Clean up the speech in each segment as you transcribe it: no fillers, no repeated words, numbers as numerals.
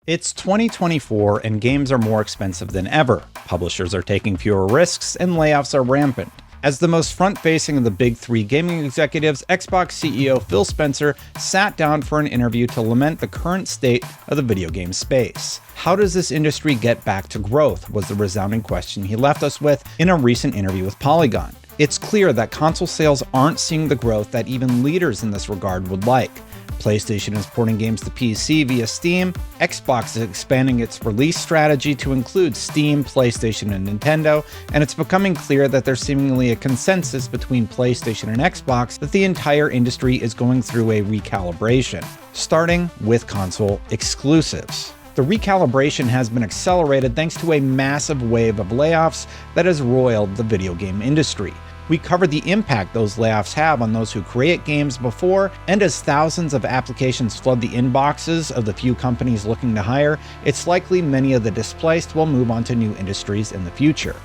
It's 2024 and games are more expensive than ever. Publishers are taking fewer risks and layoffs are rampant. As the most front-facing of the big three gaming executives, Xbox CEO Phil Spencer sat down for an interview to lament the current state of the video game space. How does this industry get back to growth, was the resounding question he left us with in a recent interview with Polygon. It's clear that console sales aren't seeing the growth that even leaders in this regard would like. PlayStation is porting games to PC via Steam, Xbox is expanding its release strategy to include Steam, PlayStation, and Nintendo, and it's becoming clear that there's seemingly a consensus between PlayStation and Xbox that the entire industry is going through a recalibration, starting with console exclusives. The recalibration has been accelerated thanks to a massive wave of layoffs that has roiled the video game industry. We covered the impact those layoffs have on those who create games before, and as thousands of applications flood the inboxes of the few companies looking to hire, it's likely many of the displaced will move on to new industries in the future.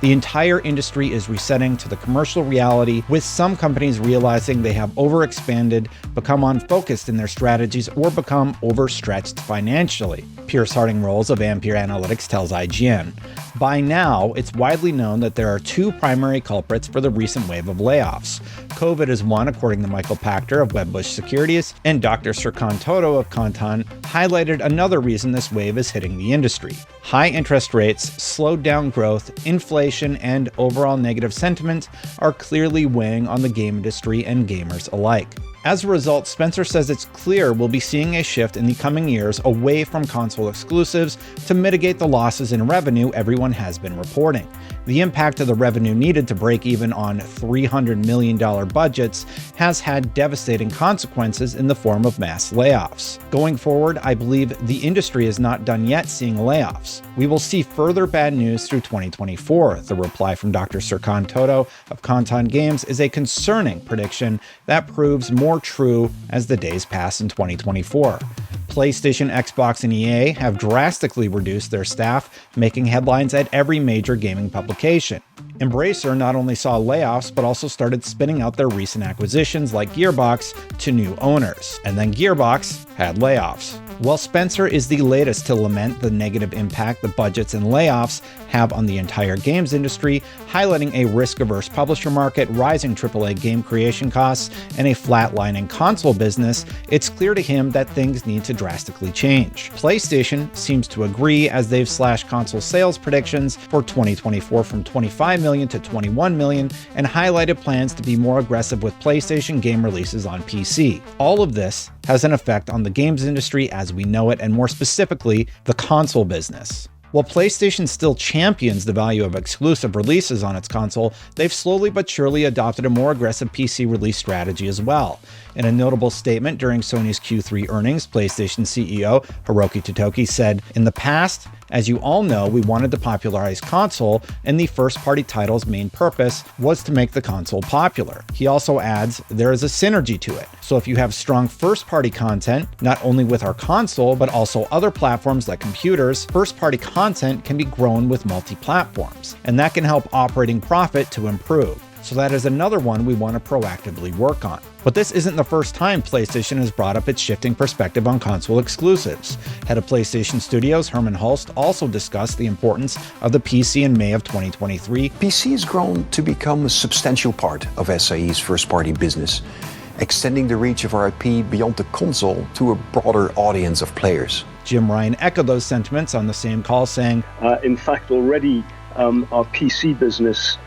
The entire industry is resetting to the commercial reality, with some companies realizing they have overexpanded, become unfocused in their strategies, or become overstretched financially. Pierce Harding-Rolls of Ampere Analytics tells IGN. By now, it's widely known that there are two primary culprits for the recent wave of layoffs. COVID is one, according to Michael Pachter of Wedbush Securities, and Dr. Serkan Toto of Kantan highlighted another reason this wave is hitting the industry. High interest rates, slowed down growth, inflation, and overall negative sentiment are clearly weighing on the game industry and gamers alike. As a result, Spencer says it's clear we'll be seeing a shift in the coming years away from console exclusives to mitigate the losses in revenue everyone has been reporting. The impact of the revenue needed to break even on $300 million budgets has had devastating consequences in the form of mass layoffs. Going forward, I believe the industry is not done yet seeing layoffs. We will see further bad news through 2024. The reply from Dr. Serkan Toto of Kantan Games is a concerning prediction that proves more true as the days pass in 2024. PlayStation, Xbox, and EA have drastically reduced their staff, making headlines at every major gaming publication. Embracer not only saw layoffs, but also started spinning out their recent acquisitions like Gearbox to new owners. And then Gearbox had layoffs. While Spencer is the latest to lament the negative impact the budgets and layoffs have on the entire games industry, highlighting a risk-averse publisher market, rising AAA game creation costs, and a flatlining console business, it's clear to him that things need to drastically change. PlayStation seems to agree, as they've slashed console sales predictions for 2024 from 25 million to 21 million, and highlighted plans to be more aggressive with PlayStation game releases on PC. All of this has an effect on the games industry as we know it, and more specifically, the console business. While PlayStation still champions the value of exclusive releases on its console, they've slowly but surely adopted a more aggressive PC release strategy as well. In a notable statement during Sony's Q3 earnings, PlayStation CEO Hiroki Totoki said, "In the past, as you all know, we wanted to popularize console, and the first-party title's main purpose was to make the console popular." He also adds, "There is a synergy to it. So if you have strong first-party content, not only with our console, but also other platforms like computers, first-party content can be grown with multi-platforms, and that can help operating profit to improve. So that is another one we want to proactively work on." But this isn't the first time PlayStation has brought up its shifting perspective on console exclusives. Head of PlayStation Studios, Herman Hulst, also discussed the importance of the PC in May of 2023. PC has grown to become a substantial part of SIE's first-party business, extending the reach of our IP beyond the console to a broader audience of players. Jim Ryan echoed those sentiments on the same call, saying, In fact, already our PC business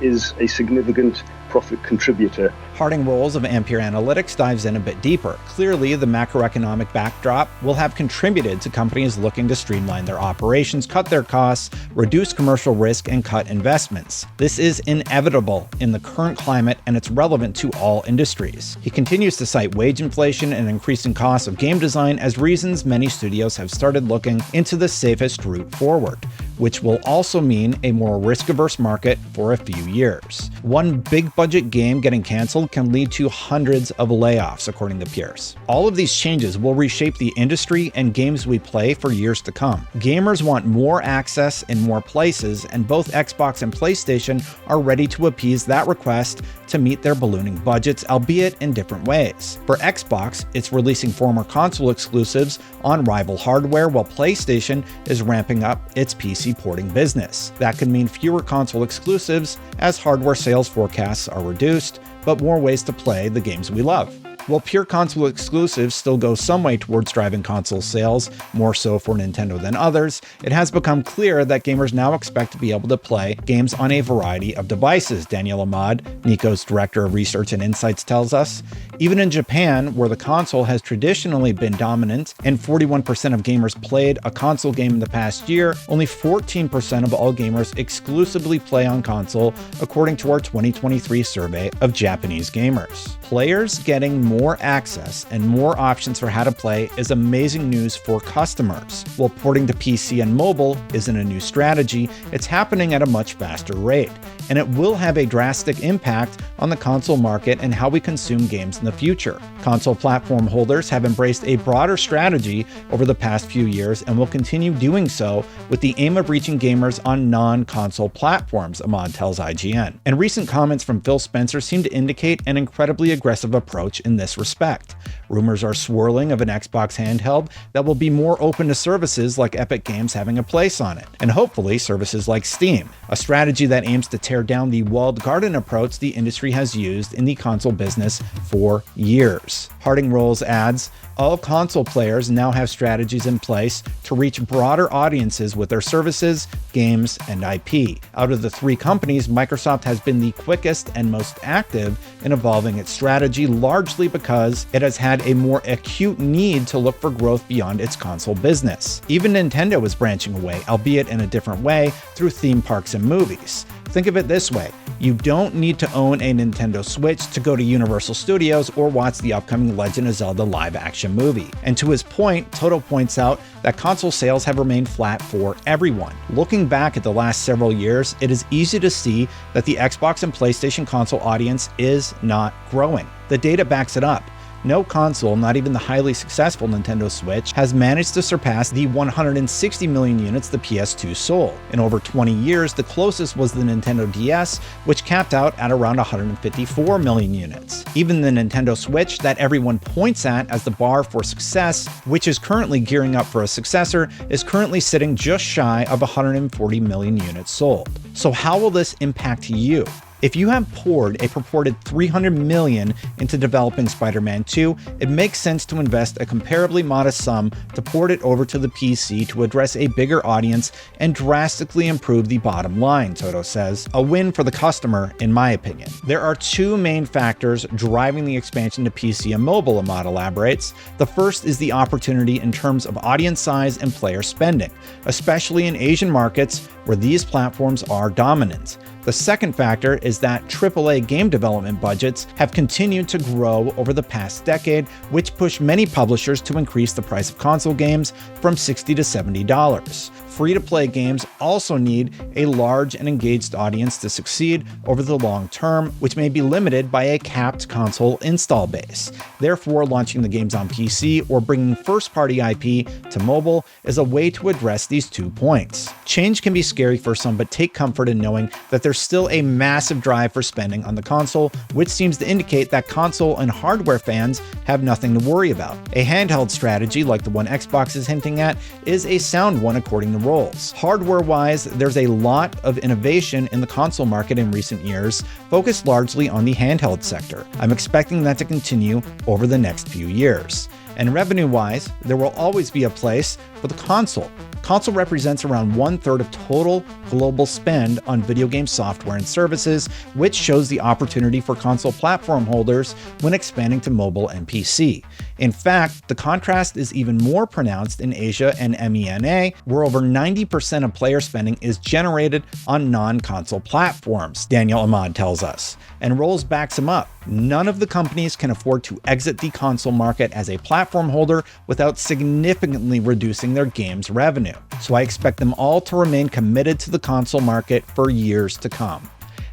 is a significant profit contributor. Harding-Rolls of Ampere Analytics dives in a bit deeper. Clearly, the macroeconomic backdrop will have contributed to companies looking to streamline their operations, cut their costs, reduce commercial risk, and cut investments. This is inevitable in the current climate, and it's relevant to all industries. He continues to cite wage inflation and increasing costs of game design as reasons many studios have started looking into the safest route forward. which will also mean a more risk-averse market for a few years. One big-budget game getting canceled can lead to hundreds of layoffs, according to Pierce. All of these changes will reshape the industry and games we play for years to come. Gamers want more access in more places, and both Xbox and PlayStation are ready to appease that request to meet their ballooning budgets, albeit in different ways. For Xbox, it's releasing former console exclusives on rival hardware, while PlayStation is ramping up its PC porting business. That could mean fewer console exclusives as hardware sales forecasts are reduced, but more ways to play the games we love. While pure console exclusives still go some way towards driving console sales, more so for Nintendo than others, it has become clear that gamers now expect to be able to play games on a variety of devices, Daniel Ahmad, Nico's director of research and insights, tells us. Even in Japan, where the console has traditionally been dominant and 41% of gamers played a console game in the past year, only 14% of all gamers exclusively play on console, according to our 2023 survey of Japanese gamers. Players getting more access and more options for how to play is amazing news for customers. While porting to PC and mobile isn't a new strategy, it's happening at a much faster rate, and it will have a drastic impact on the console market and how we consume games in the future. Console platform holders have embraced a broader strategy over the past few years and will continue doing so with the aim of reaching gamers on non-console platforms, Ahmad tells IGN. And recent comments from Phil Spencer seem to indicate an incredibly aggressive approach in this respect. Rumors are swirling of an Xbox handheld that will be more open to services like Epic Games having a place on it, and hopefully services like Steam, a strategy that aims to tear down the walled garden approach the industry has used in the console business for years. Harding Rolls adds, all console players now have strategies in place to reach broader audiences with their services, games, and IP. Out of the three companies, Microsoft has been the quickest and most active in evolving its strategy, largely because it has had a more acute need to look for growth beyond its console business. Even Nintendo is branching away, albeit in a different way, through theme parks and movies. Think of it this way. You don't need to own a Nintendo Switch to go to Universal Studios or watch the upcoming Legend of Zelda live-action movie. And to his point, Toto points out that console sales have remained flat for everyone. Looking back at the last several years, it is easy to see that the Xbox and PlayStation console audience is not growing. The data backs it up. No console, not even the highly successful Nintendo Switch, has managed to surpass the 160 million units the PS2 sold. In over 20 years, the closest was the Nintendo DS, which capped out at around 154 million units. Even the Nintendo Switch, that everyone points at as the bar for success, which is currently gearing up for a successor, is currently sitting just shy of 140 million units sold. So how will this impact you? If you have poured a purported $300 million into developing Spider-Man 2, it makes sense to invest a comparably modest sum to port it over to the PC to address a bigger audience and drastically improve the bottom line, Toto says. A win for the customer, in my opinion. There are two main factors driving the expansion to PC and mobile, Ahmad elaborates. The first is the opportunity in terms of audience size and player spending, especially in Asian markets where these platforms are dominant. The second factor is that AAA game development budgets have continued to grow over the past decade, which pushed many publishers to increase the price of console games from $60 to $70. Free-to-play games also need a large and engaged audience to succeed over the long term, which may be limited by a capped console install base. Therefore, launching the games on PC or bringing first-party IP to mobile is a way to address these 2 points. Change can be scary for some, but take comfort in knowing that there's still a massive drive for spending on the console, which seems to indicate that console and hardware fans have nothing to worry about. A handheld strategy like the one Xbox is hinting at is a sound one according to Rolls. Hardware-wise, there's a lot of innovation in the console market in recent years, focused largely on the handheld sector. I'm expecting that to continue over the next few years. And revenue-wise, there will always be a place for the console. Console represents around 1/3 of total global spend on video game software and services, which shows the opportunity for console platform holders when expanding to mobile and PC. In fact, the contrast is even more pronounced in Asia and MENA, where over 90% of player spending is generated on non-console platforms, Daniel Ahmad tells us, and Rolls backs him up. None of the companies can afford to exit the console market as a platform holder without significantly reducing their games revenue. So I expect them all to remain committed to the console market for years to come.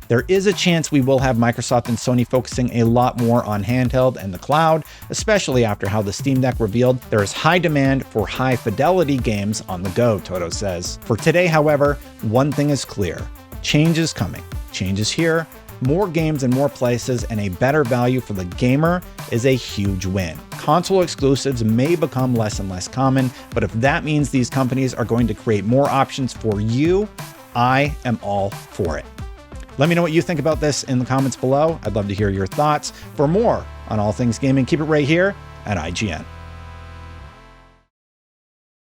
There is a chance we will have Microsoft and Sony focusing a lot more on handheld and the cloud, especially after how the Steam Deck revealed there is high demand for high-fidelity games on the go, Toto says. For today, however, one thing is clear. Change is coming. Change is here. More games in more places and a better value for the gamer is a huge win. Console exclusives may become less and less common, but if that means these companies are going to create more options for you, I am all for it. Let me know what you think about this in the comments below. I'd love to hear your thoughts. For more on all things gaming, keep it right here at IGN.